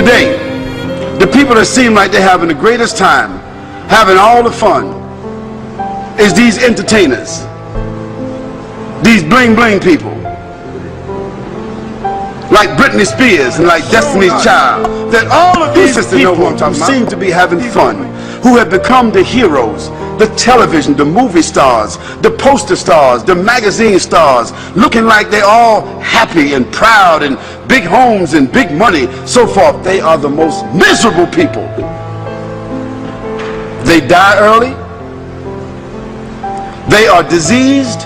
Today, the people that seem like they're having the greatest time, having all the fun, is these entertainers, these bling bling people, like Britney Spears and like Destiny's Child, that all of these people who seem to be having fun, who have become the heroes, the television, the movie stars, the poster stars, the magazine stars, looking like they're all happy and proud and big homes and big money, so forth. They are the most miserable people. They die early. They are diseased.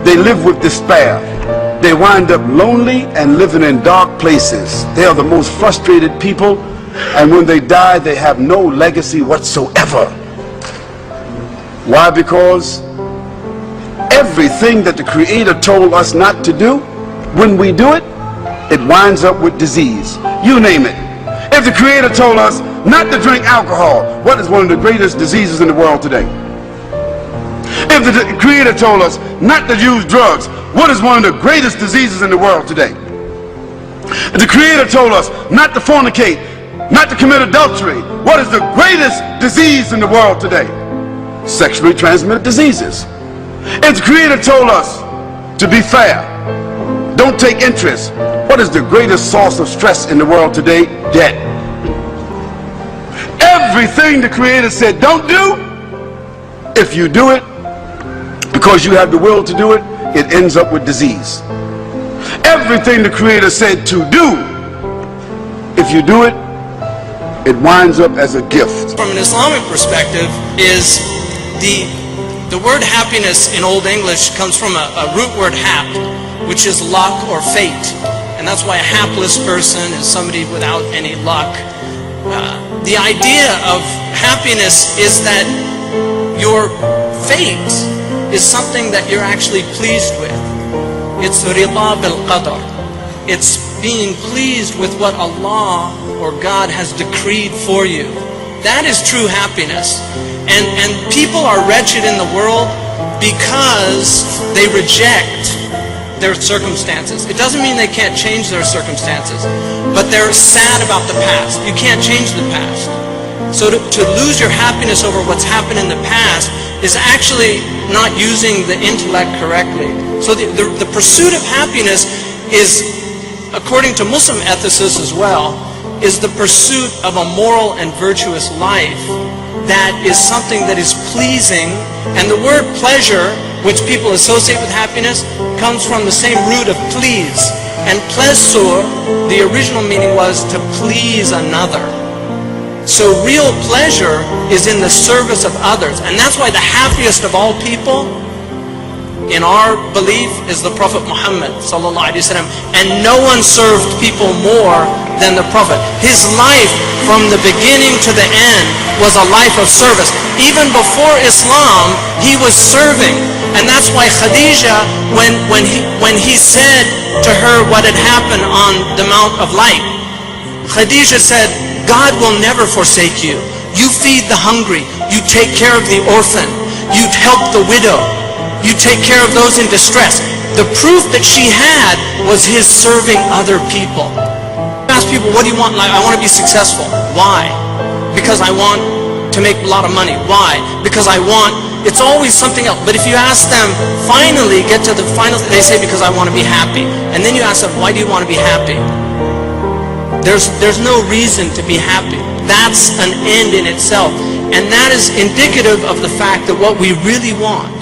They live with despair. They wind up lonely and living in dark places. They are the most frustrated people, and when they die, they have no legacy whatsoever. Why? Because everything that the Creator told us not to do, when we do it, it winds up with disease. You name it. If the Creator told us not to drink alcohol, what is one of the greatest diseases in the world today? If the Creator told us not to use drugs, what is one of the greatest diseases in the world today? If the Creator told us not to fornicate, not to commit adultery, what is the greatest disease in the world today? Sexually transmitted diseases. If the Creator told us to be fair, don't take interest, what is the greatest source of stress in the world today? Debt. Everything the Creator said don't do, if you do it because you have the will to do it, it ends up with disease. Everything the Creator said to do, if you do it, it winds up as a gift. From an Islamic perspective, is the word happiness in Old English comes from a root word hap, which is luck or fate. And that's why a hapless person is somebody without any luck. The idea of happiness is that your fate is something that you're actually pleased with. It's rida bil qadar. It's being pleased with what Allah or God has decreed for you. That is true happiness. And people are wretched in the world because they reject their circumstances. It doesn't mean they can't change their circumstances, but they're sad about the past. You can't change the past. So to lose your happiness over what's happened in the past is actually not using the intellect correctly. So the pursuit of happiness is, according to Muslim ethicists as well, is the pursuit of a moral and virtuous life that is something that is pleasing. And the word pleasure, which people associate with happiness, comes from the same root of please. And plesur, the original meaning was to please another. So real pleasure is in the service of others. And that's why the happiest of all people, in our belief, is the Prophet Muhammad ﷺ. And no one served people more than the Prophet. His life from the beginning to the end was a life of service. Even before Islam, he was serving. And that's why Khadija, when he said to her what had happened on the Mount of Light, Khadija said, God will never forsake you. You feed the hungry. You take care of the orphan. You help the widow. You take care of those in distress. The proof that she had was his serving other people. Ask people, what do you want in life? I want to be successful. Why? Because I want to make a lot of money. Why? Because I want, it's always something else. But if you ask them, finally get to the final, they say, because I want to be happy. And then you ask them, why do you want to be happy? There's no reason to be happy. That's an end in itself. And that is indicative of the fact that what we really want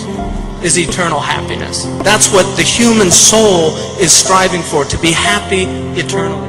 is eternal happiness. That's what the human soul is striving for, to be happy eternally.